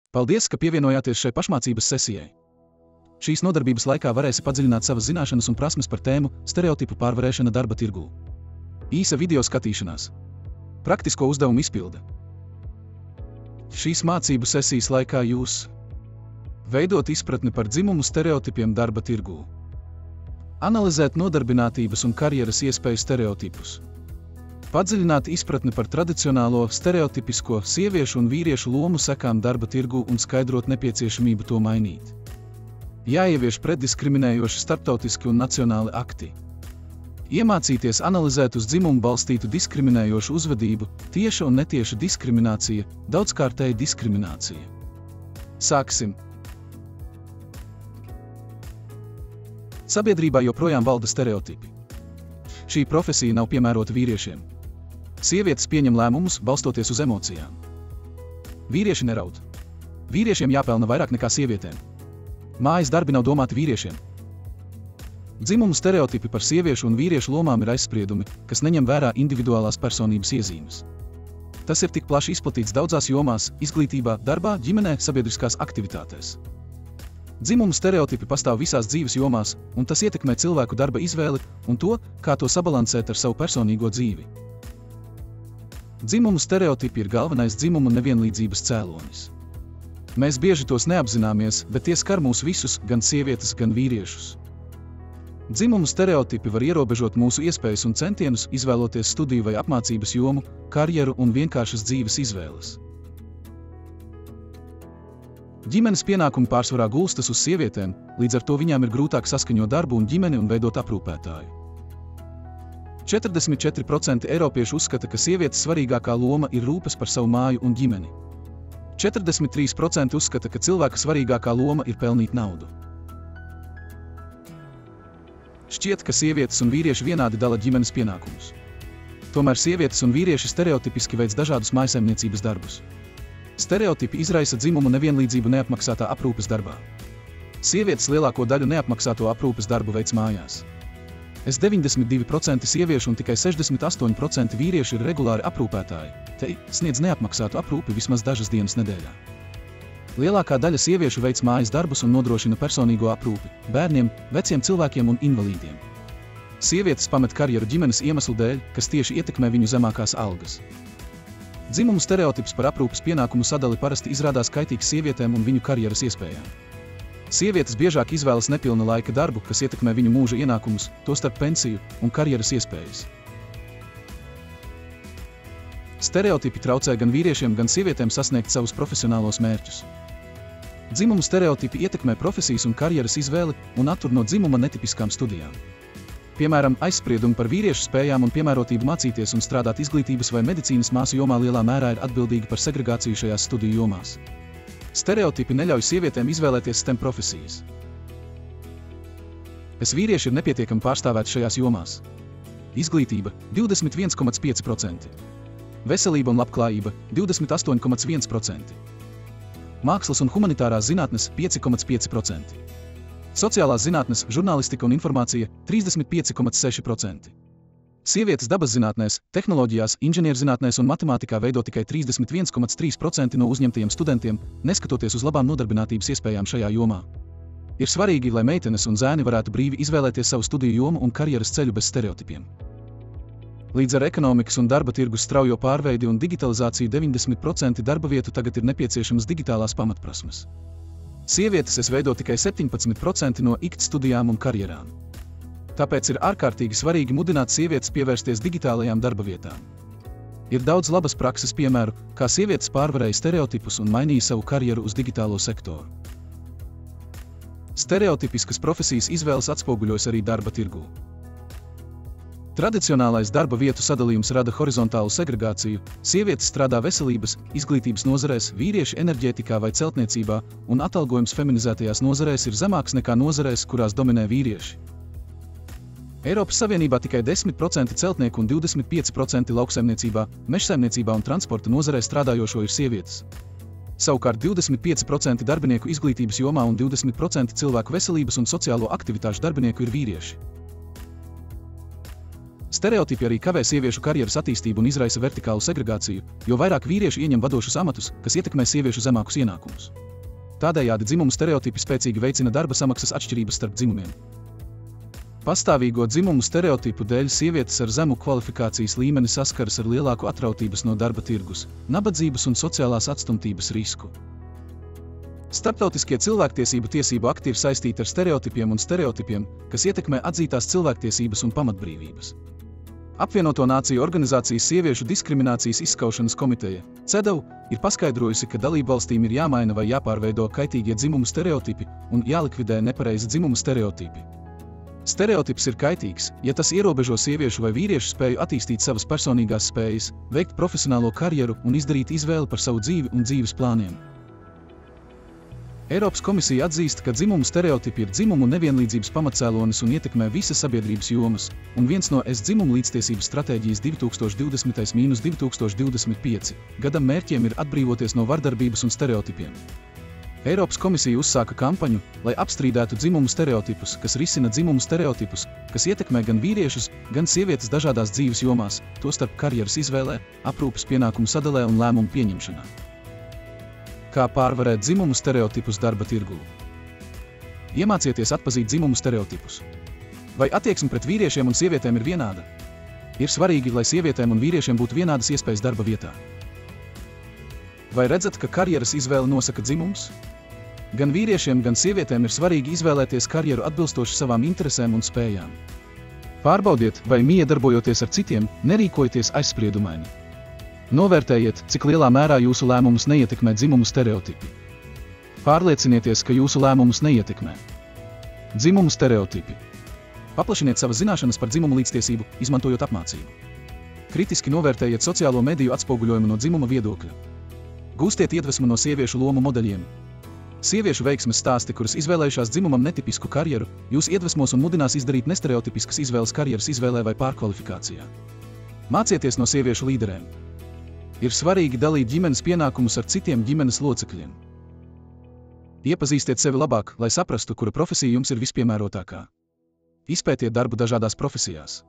Paldies, ka pievienojāties šai pašmācības sesijai. Šīs nodarbības laikā varēsi padziļināt savas zināšanas un prasmes par tēmu stereotipu pārvarēšana darba tirgū. Īsa video skatīšanās. Praktisko uzdevumu izpilde. Šīs mācību sesijas laikā jūs veidot izpratni par dzimumu stereotipiem darba tirgū. Analizēt nodarbinātības un karjeras iespēju stereotipus. Padziļināt izpratni par tradicionālo, stereotipisko sieviešu un vīriešu lomu sekām darba tirgū un skaidrot nepieciešamību to mainīt. Jāievieš pretdiskriminējoši starptautiski un nacionāli akti. Iemācīties analizēt uz dzimumu balstītu diskriminējošu uzvedību, tieša un netieša diskriminācija, daudzkārtēja diskriminācija. Sāksim! Sabiedrībā joprojām valda stereotipi. Šī profesija nav piemērota vīriešiem. Sievietes pieņem lēmumus, balstoties uz emocijām. Vīrieši neraud. Vīriešiem jāpelna vairāk nekā sievietēm. Mājas darbi nav domāti vīriešiem. Dzimumu stereotipi par sieviešu un vīriešu lomām ir aizspriedumi, kas neņem vērā individuālās personības iezīmes. Tas ir tik plaši izplatīts daudzās jomās – izglītībā, darbā, ģimenē, sabiedriskās aktivitātēs. Dzimumu stereotipi pastāv visās dzīves jomās, un tas ietekmē cilvēku darba izvēli un to, kā to sabalansēt ar savu personīgo dzīvi. Dzimumu stereotipi ir galvenais dzimumu nevienlīdzības cēlonis. Mēs bieži tos neapzināmies, bet tie skar mūs visus, gan sievietes, gan vīriešus. Dzimumu stereotipi var ierobežot mūsu iespējas un centienus, izvēloties studiju vai apmācības jomu, karjeru un vienkāršas dzīves izvēles. Ģimenes pienākumi pārsvarā gulstas uz sievietēm, līdz ar to viņām ir grūtāk saskaņot darbu un ģimeni un veidot aprūpētāju. 44% eiropiešu uzskata, ka sievietes svarīgākā loma ir rūpes par savu māju un ģimeni. 43% uzskata, ka cilvēka svarīgākā loma ir pelnīt naudu. Šķiet, ka sievietes un vīrieši vienādi dala ģimenes pienākumus. Tomēr sievietes un vīrieši stereotipiski veic dažādus mājsaimniecības darbus. Stereotipi izraisa dzimumu nevienlīdzību neapmaksātā aprūpes darbā. Sievietes lielāko daļu neapmaksāto aprūpes darbu veic mājās. 92% sieviešu un tikai 68% vīriešu ir regulāri aprūpētāji, te sniedz neapmaksātu aprūpi vismaz dažas dienas nedēļā. Lielākā daļa sieviešu veic mājas darbus un nodrošina personīgo aprūpi bērniem, veciem cilvēkiem un invalīdiem. Sievietes pamet karjeru ģimenes iemeslu dēļ, kas tieši ietekmē viņu zemākās algas. Dzimumu stereotips par aprūpes pienākumu sadali parasti izrādās kaitīgs sievietēm un viņu karjeras iespējām. Sievietes biežāk izvēlas nepilna laika darbu, kas ietekmē viņu mūža ienākumus, tostarp pensiju un karjeras iespējas. Stereotipi traucē gan vīriešiem, gan sievietēm sasniegt savus profesionālos mērķus. Dzimumu stereotipi ietekmē profesijas un karjeras izvēli un attur no dzimuma netipiskām studijām. Piemēram, aizspriedumi par vīriešu spējām un piemērotību mācīties un strādāt izglītības vai medicīnas māsu jomā lielā mērā ir atbildīgi par segregāciju šajās studiju jomās. Stereotipi neļauj sievietēm izvēlēties STEM profesijas. Vīrieši ir nepietiekami pārstāvēti šajās jomās. Izglītība – 21,5%. Veselība un labklājība – 28,1%. Mākslas un humanitārās zinātnes – 5,5%. Sociālās zinātnes, žurnālistika un informācija – 35,6%. Sievietes dabas zinātnēs, tehnoloģijās, inženierzinātnēs un matemātikā veido tikai 31,3% no uzņemtajiem studentiem, neskatoties uz labām nodarbinātības iespējām šajā jomā. Ir svarīgi, lai meitenes un zēni varētu brīvi izvēlēties savu studiju jomu un karjeras ceļu bez stereotipiem. Līdz ar ekonomikas un darba tirgus straujo pārveidi un digitalizāciju 90% darba vietu tagad ir nepieciešamas digitālās pamatprasmes. Sievietes veido tikai 17% no IKT studijām un karjerām. Tāpēc ir ārkārtīgi svarīgi mudināt sievietes pievērsties digitālajām darba vietām. Ir daudz labas prakses piemēru, kā sievietes pārvarēja stereotipus un mainīja savu karjeru uz digitālo sektoru. Stereotipiskas profesijas izvēles atspoguļojas arī darba tirgū. Tradicionālais darba vietu sadalījums rada horizontālu segregāciju, sievietes strādā veselības, izglītības nozarēs, vīrieši enerģētikā vai celtniecībā, un atalgojums feminizētajās nozarēs ir zemāks nekā nozarēs, kurās dominē vīrieši. Eiropas Savienībā tikai 10% celtnieku un 25% lauksaimniecībā, mežsaimniecībā un transporta nozarē strādājošo ir sievietes. Savukārt 25% darbinieku izglītības jomā un 20% cilvēku veselības un sociālo aktivitāšu darbinieku ir vīrieši. Stereotipi arī kavē sieviešu karjeras attīstību un izraisa vertikālu segregāciju, jo vairāk vīrieši ieņem vadošus amatus, kas ietekmē sieviešu zemākus ienākumus. Tādējādi dzimumu stereotipi spēcīgi veicina darba samaksas atšķirības starp dzimumiem. Pastāvīgo dzimumu stereotipu dēļ sievietes ar zemu kvalifikācijas līmeni saskaras ar lielāku atrautības no darba tirgus, nabadzības un sociālās atstumtības risku. Starptautiskie cilvēktiesību tiesību akti ir saistīti ar stereotipiem un stereotipiem, kas ietekmē atzītās cilvēktiesības un pamatbrīvības. Apvienoto Nāciju organizācijas sieviešu diskriminācijas izskaušanas komiteja, CEDAW, ir paskaidrojusi, ka dalībvalstīm ir jāmaina vai jāpārveido kaitīgie dzimumu stereotipi un jālikvidē nepareizi dzimumu stereotipi. Stereotips ir kaitīgs, ja tas ierobežo sieviešu vai vīriešu spēju attīstīt savas personīgās spējas, veikt profesionālo karjeru un izdarīt izvēli par savu dzīvi un dzīves plāniem. Eiropas komisija atzīst, ka dzimumu stereotipi ir dzimumu nevienlīdzības pamatcēlonis un ietekmē visas sabiedrības jomas, un viens no ES dzimumu līdztiesības stratēģijas 2020–2025 gadam mērķiem ir atbrīvoties no vardarbības un stereotipiem. Eiropas komisija uzsāka kampaņu, lai apstrīdētu dzimumu stereotipus, kas risina dzimumu stereotipus, kas ietekmē gan vīriešus, gan sievietes dažādās dzīves jomās, tostarp karjeras izvēlē, aprūpes pienākumu sadalē un lēmumu pieņemšanā. Kā pārvarēt dzimumu stereotipus darba tirgū? Iemācieties atpazīt dzimumu stereotipus. Vai attieksme pret vīriešiem un sievietēm ir vienāda? Ir svarīgi, lai sievietēm un vīriešiem būtu vienādas iespējas darba vietā. Vai redzat, ka karjeras izvēle nosaka dzimums? Gan vīriešiem, gan sievietēm ir svarīgi izvēlēties karjeru atbilstoši savām interesēm un spējām. Pārbaudiet, vai miedarbojoties ar citiem, nerīkojieties aizspriedumaini. Novērtējiet, cik lielā mērā jūsu lēmumus neietekmē dzimumu stereotipi. Pārliecinieties, ka jūsu lēmumus neietekmē dzimumu stereotipi. Paplašiniet savas zināšanas par dzimumu līdztiesību, izmantojot apmācību. Kritiski novērtējiet sociālo mediju atspoguļojumu no dzimuma viedokļa. Gūstiet iedvesmu no sieviešu lomu modeļiem. Sieviešu veiksmes stāsti, kuras izvēlējušās dzimumam netipisku karjeru, jūs iedvesmos un mudinās izdarīt nestereotipiskas izvēles karjeras izvēlē vai pārkvalifikācijā. Mācieties no sieviešu līderēm. Ir svarīgi dalīt ģimenes pienākumus ar citiem ģimenes locekļiem. Iepazīstiet sevi labāk, lai saprastu, kura profesija jums ir vispiemērotākā. Izpētiet darbu dažādās profesijās.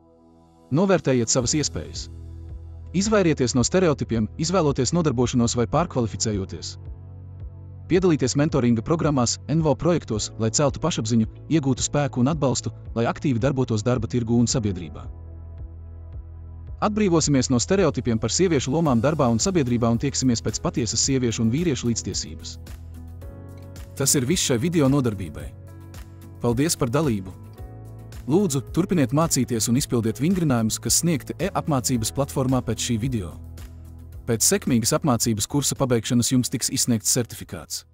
Novērtējiet savas iespējas. Izvairieties no stereotipiem, izvēloties nodarbošanos vai pārkvalificējoties. Piedalīties mentoringa programmās, NVO projektos, lai celtu pašapziņu, iegūtu spēku un atbalstu, lai aktīvi darbotos darba tirgū un sabiedrībā. Atbrīvosimies no stereotipiem par sieviešu lomām darbā un sabiedrībā un tieksimies pēc patiesas sieviešu un vīriešu līdztiesības. Tas ir viss šai video nodarbībai. Paldies par dalību! Lūdzu, turpiniet mācīties un izpildiet vingrinājumus, kas sniegti e-apmācības platformā pēc šī video. Pēc sekmīgas apmācības kursa pabeigšanas jums tiks izsniegts certifikāts.